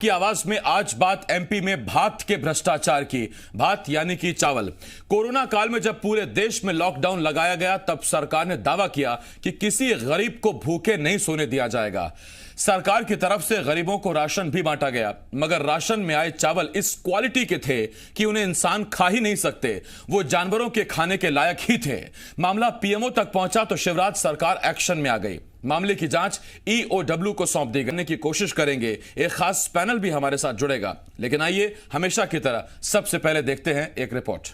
की आवाज में आज बात एमपी में भात के भ्रष्टाचार की। भात यानी कि चावल। कोरोना काल में जब पूरे देश में लॉकडाउन लगाया गया तब सरकार ने दावा किया कि किसी गरीब को भूखे नहीं सोने दिया जाएगा। सरकार की तरफ से गरीबों को राशन भी बांटा गया, मगर राशन में आए चावल इस क्वालिटी के थे कि उन्हें इंसान खा ही नहीं सकते, वो जानवरों के खाने के लायक ही थे। मामला पीएमओ तक पहुंचा तो शिवराज सरकार एक्शन में आ गई। मामले की जांच ईओडब्ल्यू को सौंप दी करने की कोशिश करेंगे। एक खास पैनल भी हमारे साथ जुड़ेगा, लेकिन आइए हमेशा की तरह सबसे पहले देखते हैं एक रिपोर्ट।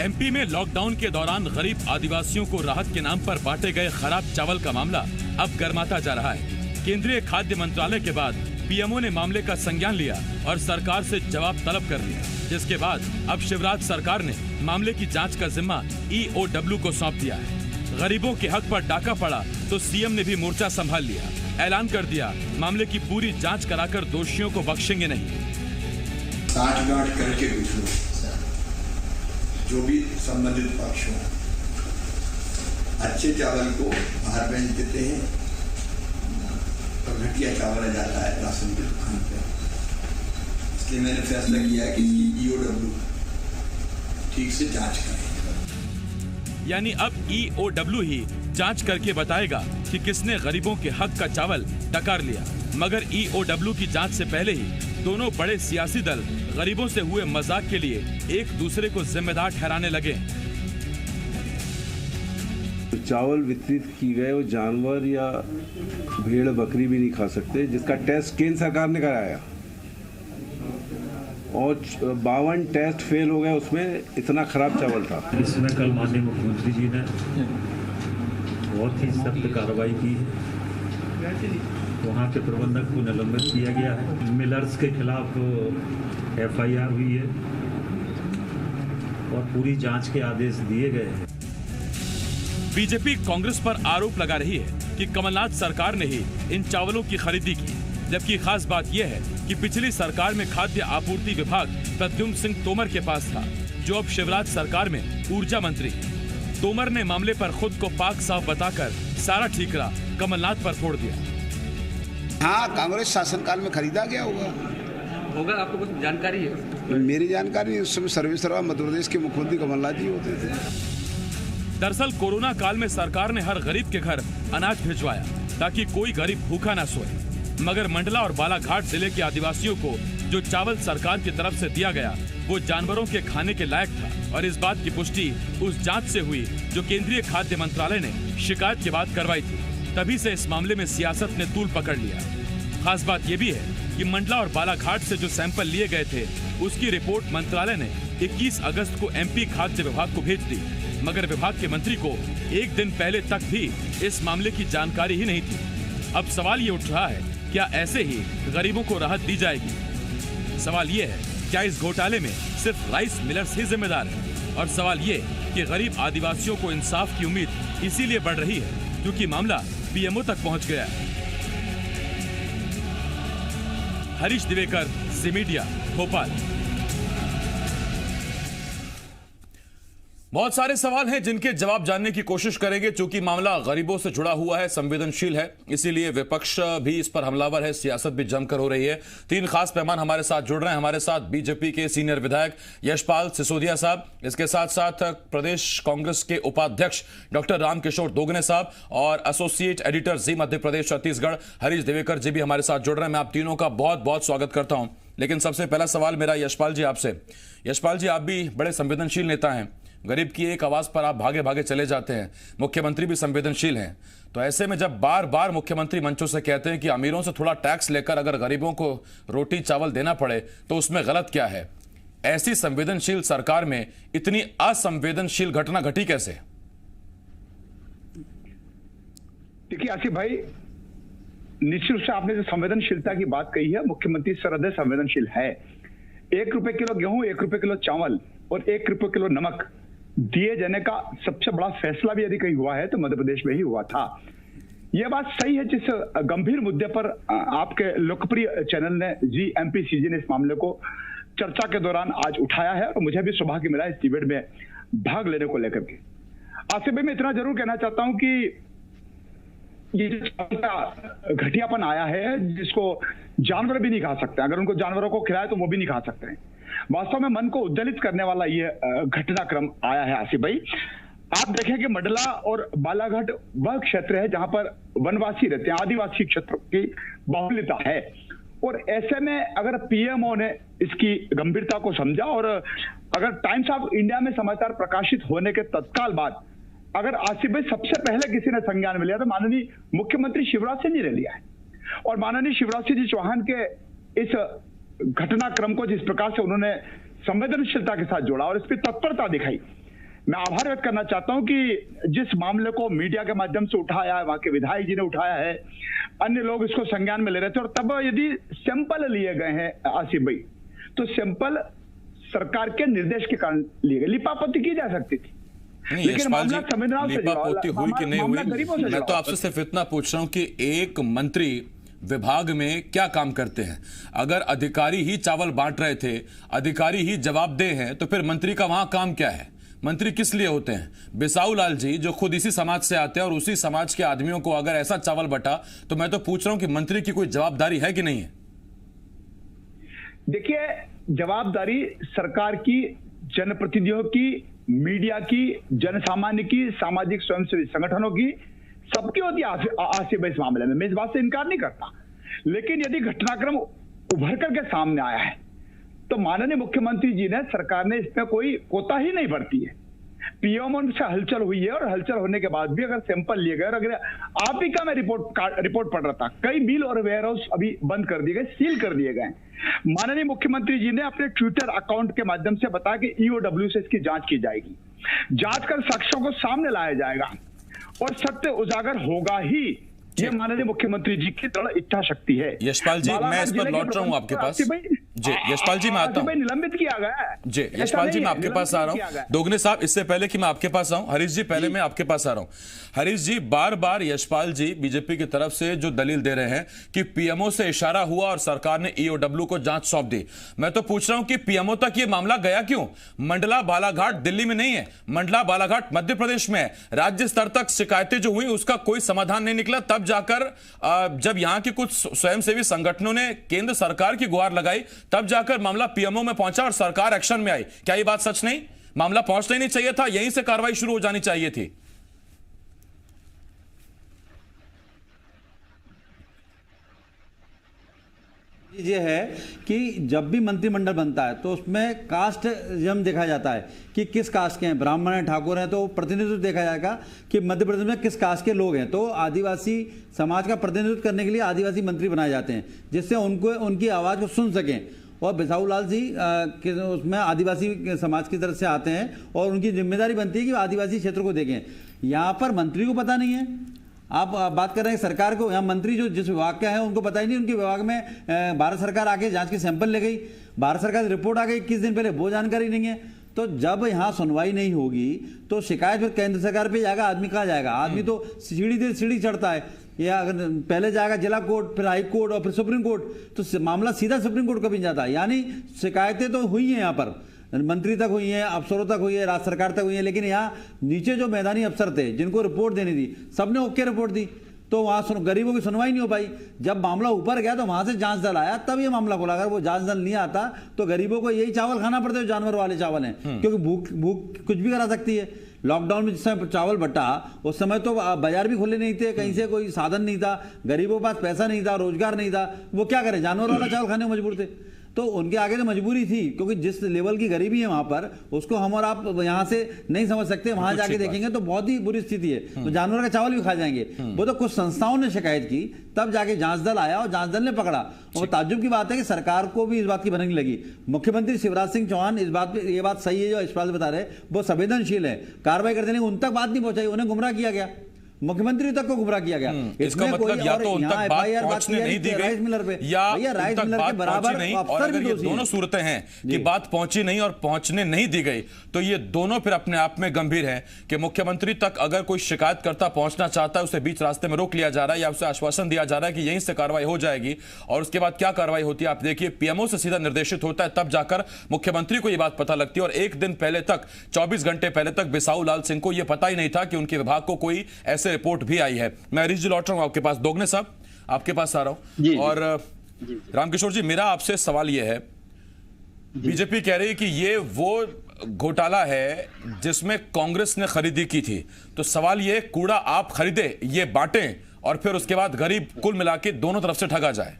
एमपी में लॉकडाउन के दौरान गरीब आदिवासियों को राहत के नाम पर बांटे गए खराब चावल का मामला अब गर्माता जा रहा है। केंद्रीय खाद्य मंत्रालय के बाद पीएमओ ने मामले का संज्ञान लिया और सरकार से जवाब तलब कर लिया, जिसके बाद अब शिवराज सरकार ने मामले की जांच का जिम्मा ईओडब्ल्यू को सौंप दिया है। गरीबों के हक पर डाका पड़ा तो सीएम ने भी मोर्चा संभाल लिया। ऐलान कर दिया मामले की पूरी जांच कराकर दोषियों को बख्शेंगे नहीं। साठगांठ करके जो भी संबंधित पक्ष हो, अच्छे चावल को बाहर बेच देते हैं और घटिया चावल जाता है राशन की दुकान पे। इसलिए मैंने फैसला किया है कि ईओडब्ल्यू ठीक से जांच करें। यानी अब ईओडब्ल्यू ही जांच करके बताएगा कि किसने गरीबों के हक का चावल डकार लिया। मगर ईओडब्ल्यू की जांच से पहले ही दोनों बड़े सियासी दल गरीबों से हुए मजाक के लिए एक दूसरे को जिम्मेदार ठहराने लगे। चावल वितरित की गए वो जानवर या भेड़ बकरी भी नहीं खा सकते, जिसका टेस्ट केंद्र सरकार ने कराया और 52 टेस्ट फेल हो गए, उसमें इतना खराब चावल था। इसमें कल माननीय मुख्यमंत्री जी ने बहुत ही सख्त कार्रवाई की है। वहाँ के प्रबंधक को निलंबित किया गया है। मिलर्स के खिलाफ एफआईआर हुई है और पूरी जांच के आदेश दिए गए हैं। बीजेपी कांग्रेस पर आरोप लगा रही है कि कमलनाथ सरकार ने ही इन चावलों की खरीदी की, जबकि खास बात यह है कि पिछली सरकार में खाद्य आपूर्ति विभाग प्रद्युम्न सिंह तोमर के पास था, जो अब शिवराज सरकार में ऊर्जा मंत्री। तोमर ने मामले पर खुद को पाक साफ बताकर सारा ठीकरा कमलनाथ पर फोड़ दिया। हाँ, कांग्रेस शासनकाल में खरीदा गया होगा। आपको कुछ जानकारी है? मेरी जानकारी, उस समय सर्वेसर्वा मध्य प्रदेश के मुख्यमंत्री कमलनाथ जी होते थे। दरअसल कोरोना काल में सरकार ने हर गरीब के घर अनाज भिजवाया ताकि कोई गरीब भूखा न सोए, मगर मंडला और बालाघाट जिले के आदिवासियों को जो चावल सरकार की तरफ से दिया गया वो जानवरों के खाने के लायक था। और इस बात की पुष्टि उस जांच से हुई जो केंद्रीय खाद्य मंत्रालय ने शिकायत के बाद करवाई थी। तभी से इस मामले में सियासत ने तूल पकड़ लिया। खास बात यह भी है कि मंडला और बालाघाट से जो सैंपल लिए गए थे उसकी रिपोर्ट मंत्रालय ने 21 अगस्त को एमपी खाद्य विभाग को भेज दी, मगर विभाग के मंत्री को एक दिन पहले तक भी इस मामले की जानकारी ही नहीं थी। अब सवाल ये उठ रहा है, क्या ऐसे ही गरीबों को राहत दी जाएगी? सवाल ये है, क्या इस घोटाले में सिर्फ राइस मिलर्स ही जिम्मेदार है? और सवाल ये कि गरीब आदिवासियों को इंसाफ की उम्मीद इसीलिए बढ़ रही है क्योंकि मामला पीएमओ तक पहुंच गया है। हरीश दिवेकर, ज़ी मीडिया, भोपाल। बहुत सारे सवाल हैं जिनके जवाब जानने की कोशिश करेंगे। चूंकि मामला गरीबों से जुड़ा हुआ है, संवेदनशील है, इसीलिए विपक्ष भी इस पर हमलावर है, सियासत भी जमकर हो रही है। तीन खास मेहमान हमारे साथ जुड़ रहे हैं। हमारे साथ बीजेपी के सीनियर विधायक यशपाल सिसोदिया साहब, इसके साथ साथ प्रदेश कांग्रेस के उपाध्यक्ष डॉक्टर रामकिशोर दोगने साहब और एसोसिएट एडिटर जी मध्य प्रदेश छत्तीसगढ़ हरीश दिवेकर जी भी हमारे साथ जुड़ रहे हैं। मैं आप तीनों का बहुत बहुत स्वागत करता हूं। लेकिन सबसे पहला सवाल मेरा यशपाल जी आपसे। यशपाल जी, आप भी बड़े संवेदनशील नेता हैं, गरीब की एक आवाज पर आप भागे भागे चले जाते हैं, मुख्यमंत्री भी संवेदनशील हैं, तो ऐसे में जब बार बार मुख्यमंत्री मंचों से कहते हैं कि अमीरों से थोड़ा टैक्स लेकर अगर गरीबों को रोटी चावल देना पड़े तो उसमें गलत क्या है? ऐसी संवेदनशील सरकार में इतनी असंवेदनशील घटना घटी कैसे? देखिए आसिफ भाई, निश्चित रूप से आपने जो संवेदनशीलता की बात कही है, मुख्यमंत्री सरहद संवेदनशील है। 1 रुपए किलो गेहूं, 1 रुपए किलो चावल और 1 रुपए किलो नमक दिए जाने का सबसे बड़ा फैसला भी यदि कहीं हुआ है तो मध्य प्रदेश में ही हुआ था। यह बात सही है, जिस गंभीर मुद्दे पर आपके लोकप्रिय चैनल ने GMPCG ने इस मामले को चर्चा के दौरान आज उठाया है और मुझे भी सौभाग्य मिला इस डिबेट में भाग लेने को लेकर के। आसिफ भाई, मैं इतना जरूर कहना चाहता हूं कि ये जो घटियापन आया है जिसको जानवर भी नहीं खा सकते, अगर उनको जानवरों को खिलाए तो वो भी नहीं खा सकते हैं। वास्तव में मन को उद्वेलित करने वाला ये घटनाक्रम आया है आसिफ भाई। आप देखें कि मंडला और बालाघाट वह क्षेत्र है जहां पर वनवासी रहते हैं, आदिवासी क्षेत्र की बाहुल्यता है, और ऐसे में अगर पीएमओ ने इसकी गंभीरता को समझा और अगर टाइम्स ऑफ इंडिया में समाचार प्रकाशित होने के तत्काल बाद अगर आसिफ भाई सबसे पहले किसी ने संज्ञान में लिया तो माननीय मुख्यमंत्री शिवराज सिंह जी ने लिया है। और माननीय शिवराज सिंह जी चौहान के इस घटनाक्रम को जिस प्रकार से उन्होंने संवेदनशीलता के साथ जोड़ा और इस पर तत्परता दिखाई, मैं आभार व्यक्त करना चाहता हूं कि जिस मामले को मीडिया के माध्यम से उठाया है, वहां के विधायक जी ने उठाया है, अन्य लोग इसको संज्ञान में ले रहे थे, और तब यदि सैंपल लिए गए हैं आसिफ भाई तो सैंपल सरकार के निर्देश के कारण लिए गए। लिपापोती की जा सकती थी, नहीं यशपाल जी, लिपापोती हुई कि नहीं हुई, मैं तो आपसे सिर्फ इतना पूछ रहा हूं कि एक मंत्री विभाग में क्या काम करते हैं? अगर अधिकारी ही चावल बांट रहे थे, अधिकारी ही जवाबदेह हैं, तो फिर मंत्री का वहां काम क्या है? मंत्री किस लिए होते हैं? बिसाऊ लाल जी जो खुद इसी समाज से आते हैं और उसी समाज के आदमियों को अगर ऐसा चावल बटा, तो मैं तो पूछ रहा हूं कि मंत्री की कोई जवाबदारी है कि नहीं है? देखिए, जवाबदारी सरकार की, जनप्रतिनिधियों की, मीडिया की, जनसामान्य की, सामाजिक स्वयंसेवी संगठनों की, सबकी होती है आसिफ भाई इस मामले में, मैं इस बात से इनकार नहीं करता। लेकिन यदि घटनाक्रम उभर करके सामने आया है तो माननीय मुख्यमंत्री जी ने, सरकार ने इसमें कोई कोताही नहीं बरती है। पीएमओ से हलचल हुई है और हलचल होने के बाद भी अगर सैंपल लिए गए, और अगर आप ही का मैं रिपोर्ट पढ़ रहा था, कई मिल और वेयर हाउस अभी बंद कर दिए गए, सील कर दिए गए। माननीय मुख्यमंत्री जी ने अपने ट्विटर अकाउंट के माध्यम से बताया कि ईओडब्ल्यू से इसकी जांच की जाएगी, जांच कर साक्ष्यों को सामने लाया जाएगा और सत्य उजागर होगा ही। ये माननीय मुख्यमंत्री जी की दृढ़ इच्छा शक्ति है। यशपाल जी, मैं इस पर लौट रहा हूं आपके पास। जी यशपाल जी, मैं आता हूं। निलंबित किया गया है। जी यशपाल जी, मैं आपके पास आ रहा हूं। दोगुने साहब, इससे पहले कि मैं आपके पास आऊं, हरीश जी पहले मैं आपके पास आ रहा हूं। हरीश जी, बार बार यशपाल जी बीजेपी की तरफ से जो दलील दे रहे हैं कि पीएमओ से इशारा हुआ और सरकार ने ईओडब्ल्यू को जांच सौंप दी, मैं तो पूछ रहा हूं कि पीएमओ तक ये मामला गया क्यों? मंडला बालाघाट दिल्ली में नहीं है, मंडला बालाघाट मध्य प्रदेश में है। राज्य स्तर तक शिकायतें जो हुई उसका कोई समाधान नहीं निकला। तब जाकर जब यहां के कुछ स्वयंसेवी संगठनों ने केंद्र सरकार की गुहार लगाई, तब जाकर मामला पीएमओ में पहुंचा और सरकार एक्शन में आई। क्या ये बात सच नहीं? मामला पहुंचना ही नहीं चाहिए था, यहीं से कार्रवाई शुरू हो जानी चाहिए थी। ये है कि जब भी मंत्रिमंडल बनता है तो उसमें कास्ट जम देखा जाता है कि किस कास्ट के हैं, ब्राह्मण हैं, ठाकुर हैं, तो प्रतिनिधित्व देखा जाएगा कि मध्य प्रदेश में किस कास्ट के लोग हैं। तो आदिवासी समाज का प्रतिनिधित्व करने के लिए आदिवासी मंत्री बनाए जाते हैं जिससे उनको उनकी आवाज़ को सुन सकें। और बिसाऊ लाल जी उसमें आदिवासी समाज की तरफ से आते हैं और उनकी जिम्मेदारी बनती है कि आदिवासी क्षेत्र को देखें। यहाँ पर मंत्री को पता नहीं है। आप बात कर रहे हैं सरकार को, यहाँ मंत्री जो जिस विभाग का है उनको पता ही नहीं, उनके विभाग में भारत सरकार आके जांच के सैंपल ले गई, भारत सरकार की रिपोर्ट आ गई 21 दिन पहले, वो जानकारी नहीं है। तो जब यहाँ सुनवाई नहीं होगी तो शिकायत फिर केंद्र सरकार पे जाएगा। आदमी कहाँ जाएगा? आदमी तो सीढ़ी चढ़ता है, या अगर पहले जाएगा जिला कोर्ट, फिर हाई कोर्ट और फिर सुप्रीम कोर्ट, तो मामला सीधा सुप्रीम कोर्ट कभी जाता है। यानी शिकायतें तो हुई हैं यहाँ पर, मंत्री तक हुई है, अफसरों तक हुई है, राज्य सरकार तक हुई है, लेकिन यहाँ नीचे जो मैदानी अफसर थे जिनको रिपोर्ट देनी थी सबने ओके रिपोर्ट दी, तो वहाँ गरीबों की सुनवाई नहीं हो पाई। जब मामला ऊपर गया तो वहां से जांच दल आया, तब ये मामला खुला। अगर वो जांच दल नहीं आता तो गरीबों को यही चावल खाना पड़ता है, जानवर वाले चावल हैं, क्योंकि भूख कुछ भी करा सकती है। लॉकडाउन में जिस समय चावल बटा उस समय तो बाजार भी खुले नहीं थे, कहीं से कोई साधन नहीं था, गरीबों के पास पैसा नहीं था, रोजगार नहीं था, वो क्या करें? जानवर वाला चावल खाने को मजबूर थे। तो उनके आगे तो मजबूरी थी, क्योंकि जिस लेवल की गरीबी है वहां पर उसको हम और आप यहां से नहीं समझ सकते। वहां जाके देखेंगे तो बहुत ही बुरी स्थिति है, तो जानवर का चावल भी खा जाएंगे। वो तो कुछ संस्थाओं ने शिकायत की, तब जाके जांच दल आया और जांच दल ने पकड़ा। और ताज्जुब की बात है कि सरकार को भी इस बात की भनक लगी। मुख्यमंत्री शिवराज सिंह चौहान इस बात पे, ये बात सही है जो यशपाल बता रहे, वो संवेदनशील है, कार्रवाई करते नहीं, उन तक बात नहीं पहुंचाई, उन्हें गुमराह किया गया। मुख्यमंत्री तक को गुमराह किया गया। इसका मतलब या तो उन तक बात पहुंचने नहीं दी गई या उन तक बात पहुंची नहीं, और अगर ये दोनों सूरतें हैं कि बात पहुंची नहीं और पहुंचने नहीं दी गई, तो ये दोनों फिर अपने आप में गंभीर हैं कि मुख्यमंत्री तक अगर कोई शिकायतकर्ता पहुंचना चाहता है उसे बीच रास्ते में रोक लिया जा रहा है या उसे आश्वासन दिया जा रहा है कि यहीं से कार्रवाई हो जाएगी, और उसके बाद क्या कार्रवाई होती है आप देखिए, पीएमओ से सीधा निर्देशित होता है, तब जाकर मुख्यमंत्री को यह बात पता लगती है। और एक दिन पहले तक, 24 घंटे पहले तक बिसाऊ लाल सिंह को यह पता ही नहीं था कि उनके विभाग को कोई ऐसे रिपोर्ट भी आई है। मैं हरीश जी लौट रहा हूं आपके पास, दोगने साहब आपके पास आ रहा हूं। और रामकिशोर जी, मेरा आपसे सवाल यह है, बीजेपी कह रही है कि ये वो घोटाला है जिसमें कांग्रेस ने खरीदी की थी, तो सवाल ये, कूड़ा आप खरीदे, ये बांटें और फिर उसके बाद गरीब कुल मिला के दोनों तरफ से ठगा जाए।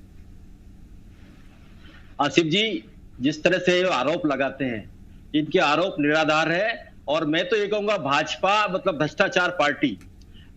आसिफ जी, जिस तरह से आरोप लगाते हैं, इनके आरोप निराधार है, और मैं तो ये कहूंगा भाजपा मतलब भ्रष्टाचार पार्टी।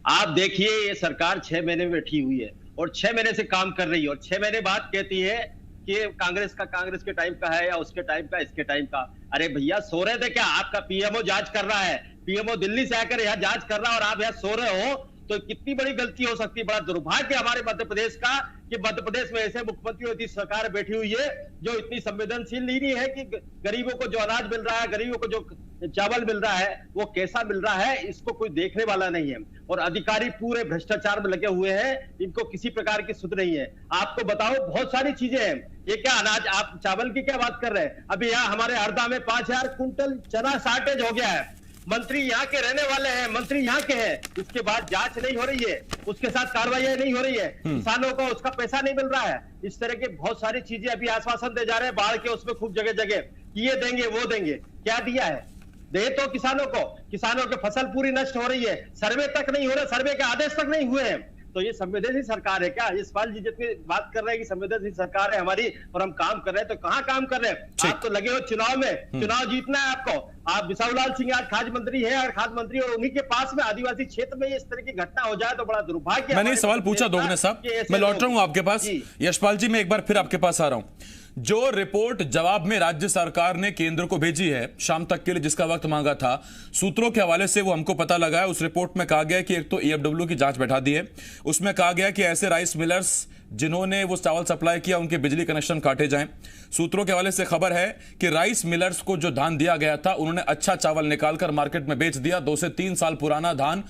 आप देखिए, ये सरकार 6 महीने में बैठी हुई है और 6 महीने से काम कर रही है, और 6 महीने बाद कहती है कि कांग्रेस के टाइम का है या उसके टाइम का, इसके टाइम का। अरे भैया, सो रहे थे क्या? आपका पीएमओ जांच कर रहा है, पीएमओ दिल्ली से आकर यहाँ जांच कर रहा है और आप यहाँ सो रहे हो, तो कितनी बड़ी गलती हो सकती है। बड़ा दुर्भाग्य हमारे मध्य प्रदेश का कि मध्य प्रदेश में ऐसे मुख्यमंत्री की सरकार बैठी हुई है जो इतनी संवेदनशील नहीं है कि गरीबों को जो अनाज मिल रहा है, गरीबों को जो चावल मिल रहा है, वो कैसा मिल रहा है, इसको कोई देखने वाला नहीं है। और अधिकारी पूरे भ्रष्टाचार में लगे हुए हैं, इनको किसी प्रकार की सुध नहीं है। आपको बताओ, बहुत सारी चीजें हैं। ये क्या अनाज, आप चावल की क्या बात कर रहे हैं? अभी यहाँ हमारे हरदा में 5000 कुंटल चना शॉर्टेज हो गया है। मंत्री यहाँ के रहने वाले हैं, मंत्री यहाँ के हैं, इसके बाद जांच नहीं हो रही है, उसके साथ कार्रवाई नहीं हो रही है, किसानों को उसका पैसा नहीं मिल रहा है। इस तरह के बहुत सारी चीजें अभी आश्वासन दे जा रहे हैं बाढ़ के, उसमें खूब जगह जगह ये देंगे वो देंगे। क्या दिया है? दे तो किसानों को, किसानों की फसल पूरी नष्ट हो रही है, सर्वे तक नहीं हो रहा, सर्वे के आदेश तक नहीं हुए हैं। तो ये संवेदनशील सरकार है क्या? यशपाल जी जितनी बात कर रहे हैं कि संवेदनशील सरकार है हमारी और हम काम कर रहे हैं, तो कहाँ काम कर रहे हैं? आप तो लगे हो चुनाव में, चुनाव जीतना है आपको। आप बिसाऊ लाल सिंह आज खाद्य मंत्री है, और खाद्य मंत्री, और उन्हीं के पास में आदिवासी क्षेत्र में इस तरह की घटना हो जाए तो बड़ा दुर्भाग्य। मैंने सवाल पूछा दोगने साहब, मैं लौट रहा हूं आपके पास। यशपाल जी, मैं एक बार फिर आपके पास आ रहा हूं। जो रिपोर्ट जवाब में राज्य सरकार ने केंद्र को भेजी है शाम तक के लिए, जिसका वक्त मांगा था, सूत्रों के हवाले से वो हमको पता लगा है। उस रिपोर्ट में कहा गया कि एक तो ईएफडब्ल्यू की जांच बैठा दी है, उसमें कहा गया कि ऐसे राइस मिलर्स जिन्होंने वो चावल सप्लाई किया उनके बिजली कनेक्शन काटे जाएं। सूत्रों के हवाले से खबर है कि राइस मिलर्स को जो धान दिया गया था, उन्होंने अच्छा चावल निकालकर मार्केट में बेच दिया। 2 से 3 साल पुराना धान,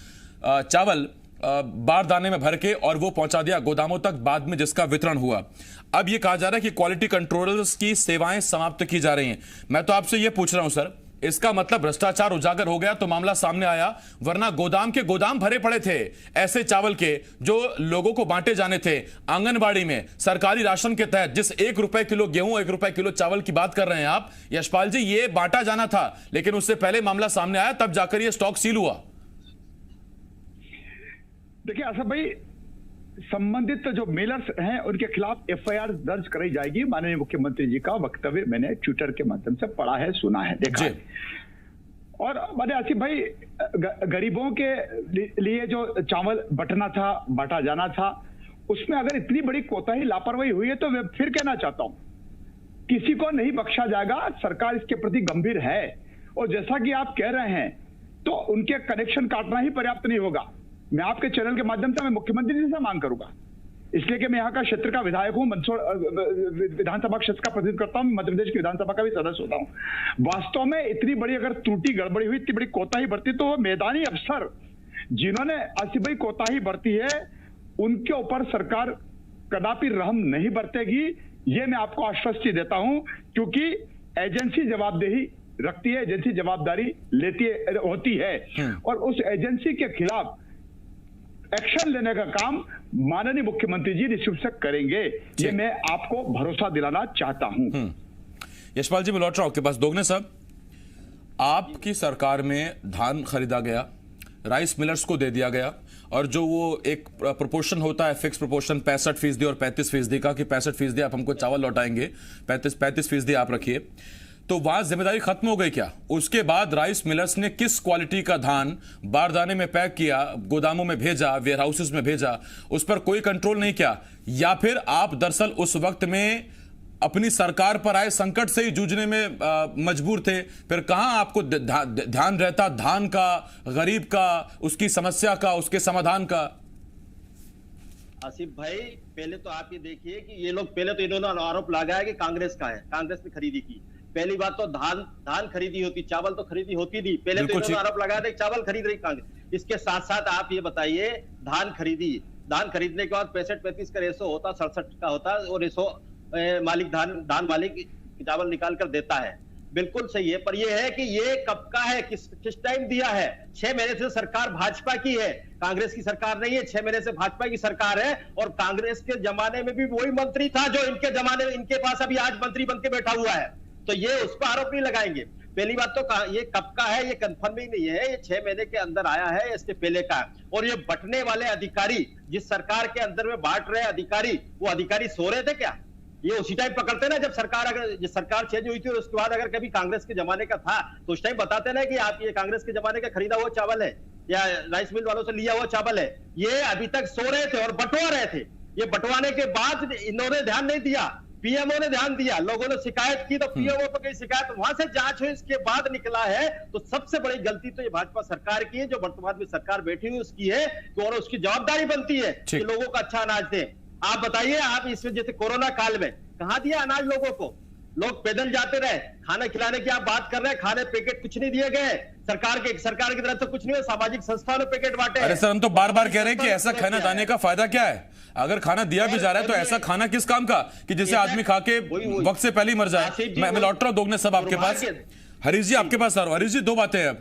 चावल बारदाने में भर के, और वो पहुंचा दिया गोदामों तक, बाद में जिसका वितरण हुआ। अब ये कहा जा रहा है कि क्वालिटी कंट्रोलर्स की सेवाएं समाप्त की जा रही हैं। मैं तो आपसे ये पूछ रहा हूं सर, इसका मतलब भ्रष्टाचार उजागर हो गया तो मामला सामने आया, वरना गोदाम के गोदाम भरे पड़े थे ऐसे चावल के जो लोगों को बांटे जाने थे। आंगनबाड़ी में सरकारी राशन के तहत जिस 1 रुपए किलो गेहूं, 1 रुपए किलो चावल की बात कर रहे हैं आप यशपाल जी, ये बांटा जाना था, लेकिन उससे पहले मामला सामने आया, तब जाकर ये स्टॉक सील हुआ। देखिए आशा भाई, संबंधित जो मिलर्स हैं उनके खिलाफ एफआईआर दर्ज कराई जाएगी। माननीय मुख्यमंत्री जी का वक्तव्य मैंने ट्विटर के माध्यम से पढ़ा है, सुना है, देखा है। और मैंने आसिफ भाई, गरीबों के लिए जो चावल बंटना था, बांटा जाना था, उसमें अगर इतनी बड़ी कोताही, लापरवाही हुई है तो मैं फिर कहना चाहता हूं, किसी को नहीं बख्शा जाएगा। सरकार इसके प्रति गंभीर है, और जैसा कि आप कह रहे हैं, तो उनके कनेक्शन काटना ही पर्याप्त नहीं होगा। मैं आपके चैनल के माध्यम से मैं मुख्यमंत्री जी से मांग करूंगा, इसलिए कि मैं यहाँ का क्षेत्र का विधायक हूँ, मंदसौर विधानसभा क्षेत्र का प्रतिनिधित्व करता हूँ, मध्य प्रदेश की विधानसभा का भी सदस्य होता हूँ। वास्तव में इतनी बड़ी अगर त्रुटि गड़बड़ी हुई, इतनी बड़ी कोताही बरती, तो वो मैदानी अफसर जिन्होंने आसिफ भाई कोताही बरती है, उनके ऊपर सरकार कदापि रहम नहीं बरतेगी, ये मैं आपको आश्वस्ति देता हूँ। क्योंकि एजेंसी जवाबदेही रखती है, एजेंसी जवाबदारी होती है, और उस एजेंसी के खिलाफ एक्शन लेने का काम माननीय मुख्यमंत्री जी निश्चित से करेंगे, ये मैं आपको भरोसा दिलाना चाहता हूं। यशपाल जी, मैं लौट रहा हूं आपके पास। दोगने साहब, आपकी सरकार में धान खरीदा गया, राइस मिलर्स को दे दिया गया, और जो वो एक प्रोपोर्शन होता है, फिक्स प्रोपोर्शन 65% और 35% का, कि 65% आप हमको चावल लौटाएंगे, 35% आप रखिए, तो वहां जिम्मेदारी खत्म हो गई क्या? उसके बाद राइस मिलर्स ने किस क्वालिटी का धान बारदाने में पैक किया, गोदामों में भेजा, वेयर हाउसेस में भेजा, उस पर कोई कंट्रोल नहीं किया? या फिर आप दरअसल उस वक्त में अपनी सरकार पर आए संकट से ही जूझने में मजबूर थे, फिर कहां आपको ध्यान रहता धान का, गरीब का, उसकी समस्या का, उसके समाधान का? आसिफ भाई, पहले तो आप ये देखिए कि ये लोग, पहले तो इन्होंने आरोप लगाया कि कांग्रेस का है, कांग्रेस ने खरीदी की। पहली बात तो धान खरीदी होती, चावल तो खरीदी होती नहीं। पहले तो इन्होंने आरोप लगाया था चावल खरीद रही कांग्रेस। इसके साथ साथ आप ये बताइए, धान खरीदने के बाद 65-35 का रेशो होता, 67 का होता, और रेशो मालिक धान मालिक चावल निकाल कर देता है। बिल्कुल सही है, पर यह है कि ये कब का है, किस टाइम दिया है? 6 महीने से सरकार भाजपा की है, कांग्रेस की सरकार नहीं है। 6 महीने से भाजपा की सरकार है, और कांग्रेस के जमाने में भी वही मंत्री था जो इनके जमाने में, इनके पास अभी आज मंत्री बन के बैठा हुआ है, तो ये उस पर आरोप नहीं लगाएंगे। पहली बात तो ये कब का है ये कंफर्म ही नहीं है, ये 6 महीने के अंदर आया है, इसके पहले का। और ये बंटने वाले अधिकारी, जिस सरकार के अंदर में बांट रहे अधिकारी, वो अधिकारी सो रहे थे क्या? ये उसी टाइम पकड़ते ना जब सरकार चेंज हुई थी, और उसके बाद अगर कभी कांग्रेस के जमाने का था तो उस टाइम बताते ना कि आप ये कांग्रेस के जमाने का खरीदा हुआ चावल है या राइस मिल वालों से लिया हुआ चावल है। ये अभी तक सो रहे थे और बंटवा रहे थे। ये बंटवाने के बाद इन्होंने ध्यान नहीं दिया, पीएमओ ने ध्यान दिया, लोगों ने शिकायत की तो पीएमओ पर कई शिकायत, वहां से जांच हुई, इसके बाद निकला है। तो सबसे बड़ी गलती तो ये भाजपा सरकार की है, जो वर्तमान में सरकार बैठी हुई उसकी है, और उसकी जवाबदारी बनती है कि लोगों को अच्छा अनाज दें। आप बताइए, आप इसमें जैसे कोरोना काल में कहां दिया अनाज लोगों को? लोग पैदल जाते रहे, खाना खिलाने की आप बात कर रहे हैं, खाने पैकेट कुछ नहीं दिए गए सरकार की तरफ से, कुछ नहीं है, सामाजिक संस्थाओं ने पैकेट बांटे। अरे सर, हम तो बार बार कह रहे हैं कि ऐसा खाना खाने का फायदा क्या है? अगर खाना दिया भी जा रहा है तो ऐसा खाना किस काम का कि जिसे आदमी खा के वक्त से पहले ही मर जाए? मैं लौट रहा हूं दोगने सब आपके पास। हरीश जी आपके पास आ रहा हूं। हरीश जी, 2 बातें हैं।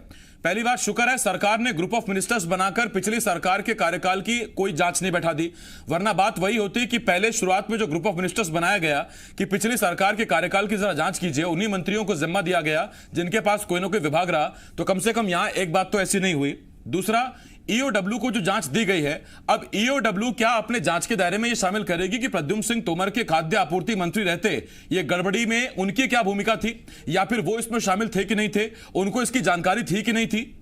पहली बात, शुक्र है सरकार ने ग्रुप ऑफ मिनिस्टर्स बनाकर पिछली सरकार के कार्यकाल की कोई जांच नहीं बैठा दी, वरना बात वही होती कि पहले शुरुआत में जो ग्रुप ऑफ मिनिस्टर्स बनाया गया कि पिछली सरकार के कार्यकाल की जरा जांच कीजिए, उन्हीं मंत्रियों को जिम्मा दिया गया जिनके पास कोई ना कोई विभाग रहा, तो कम से कम यहां एक बात तो ऐसी नहीं हुई। दूसरा, ईओडब्ल्यू को जो जांच दी गई है, अब ईओडब्ल्यू क्या अपने जांच के दायरे में यह शामिल करेगी कि प्रद्युम्न सिंह तोमर के खाद्य आपूर्ति मंत्री रहते ये गड़बड़ी में उनकी क्या भूमिका थी, या फिर वो इसमें शामिल थे कि नहीं थे, उनको इसकी जानकारी थी कि नहीं थी?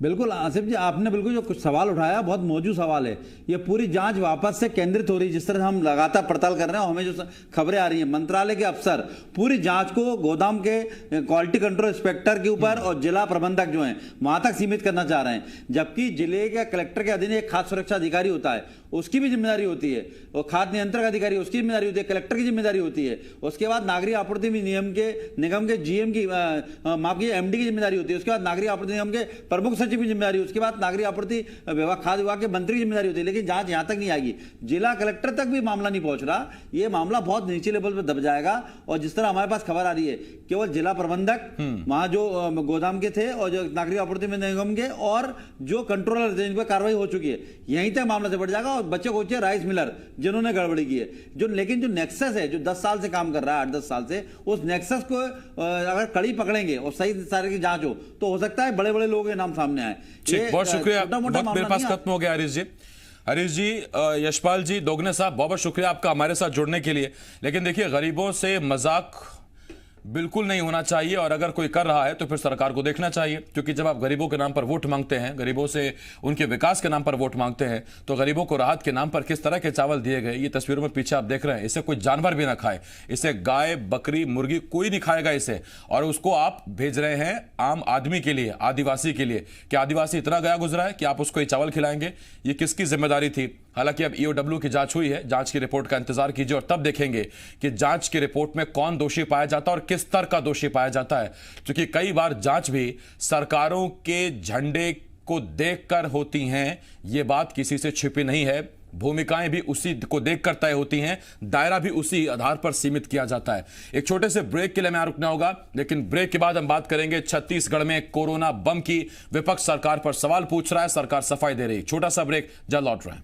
बिल्कुल आसिफ जी, आपने बिल्कुल जो कुछ सवाल उठाया बहुत मौजूद सवाल है। ये पूरी जांच वापस से केंद्रित हो रही है, जिस तरह हम लगातार पड़ताल कर रहे हैं, हमें जो खबरें आ रही हैं, मंत्रालय के अफसर पूरी जांच को गोदाम के क्वालिटी कंट्रोल इंस्पेक्टर के ऊपर और जिला प्रबंधक जो हैं वहां तक सीमित करना चाह रहे हैं, जबकि जिले के कलेक्टर के अधीन एक खाद्य सुरक्षा अधिकारी होता है, उसकी भी जिम्मेदारी होती है, और खाद्य नियंत्रक अधिकारी उसकी जिम्मेदारी होती है, कलेक्टर की जिम्मेदारी होती है। उसके बाद नागरिक आपूर्ति निगम के जीएम की माफ की एमडी की जिम्मेदारी होती है। उसके बाद नागरिक आपूर्ति निगम के प्रमुख सचिव की जिम्मेदारी, उसके बाद नागरिक आपूर्ति विभाग, खाद्य विभाग के मंत्री की जिम्मेदारी होती है। लेकिन जांच यहां तक नहीं आएगी, जिला कलेक्टर तक भी मामला नहीं पहुंच रहा, ये मामला बहुत नीचे लेवल पर दब जाएगा। और जिस तरह हमारे पास खबर आ रही है, केवल जिला प्रबंधक वहां जो गोदाम के थे और जो नागरिक आपूर्ति निगम के और जो कंट्रोलर थे, इन पर कार्रवाई हो चुकी है, यहीं तक मामला से बढ़ जाएगा। और बच्चे को राइस मिलर जिन्होंने गड़बड़ी की है, लेकिन जो नेक्सस है, जो 10 साल से काम कर रहा है, 8-10 साल से, उस नेक्सस को अगर कड़ी पकड़ेंगे और सही सारे की जांच हो तो हो सकता है बड़े बड़े लोगों के नाम सामने आए। बहुत शुक्रिया, वक्त मेरे पास खत्म हो गया। हरीश जी, यशपाल जी, दोगने साहब, बहुत शुक्रिया आपका हमारे साथ जुड़ने के लिए। लेकिन देखिए, गरीबों से मजाक बिल्कुल नहीं होना चाहिए, और अगर कोई कर रहा है तो फिर सरकार को देखना चाहिए, क्योंकि जब आप गरीबों के नाम पर वोट मांगते हैं, गरीबों से उनके विकास के नाम पर वोट मांगते हैं, तो गरीबों को राहत के नाम पर किस तरह के चावल दिए गए, ये तस्वीरों में पीछे आप देख रहे हैं। इसे कोई जानवर भी ना खाए, इसे गाय, बकरी, मुर्गी कोई नहीं खाएगा इसे, और उसको आप भेज रहे हैं आम आदमी के लिए, आदिवासी के लिए। क्या आदिवासी इतना गया गुजरा है कि आप उसको ये चावल खिलाएंगे? ये किसकी जिम्मेदारी थी? हालांकि अब ईओडब्ल्यू की जांच हुई है, जांच की रिपोर्ट का इंतजार कीजिए और तब देखेंगे कि जांच की रिपोर्ट में कौन दोषी पाया जाता है और किस स्तर का दोषी पाया जाता है। क्योंकि कई बार जांच भी सरकारों के झंडे को देखकर होती हैं, ये बात किसी से छिपी नहीं है। भूमिकाएं भी उसी को देखकर तय होती हैं, दायरा भी उसी आधार पर सीमित किया जाता है। एक छोटे से ब्रेक के लिए मैं रुकना होगा, लेकिन ब्रेक के बाद हम बात करेंगे छत्तीसगढ़ में कोरोना बम की। विपक्ष सरकार पर सवाल पूछ रहा है, सरकार सफाई दे रही। छोटा सा ब्रेक, जल्द लौट रहे हैं।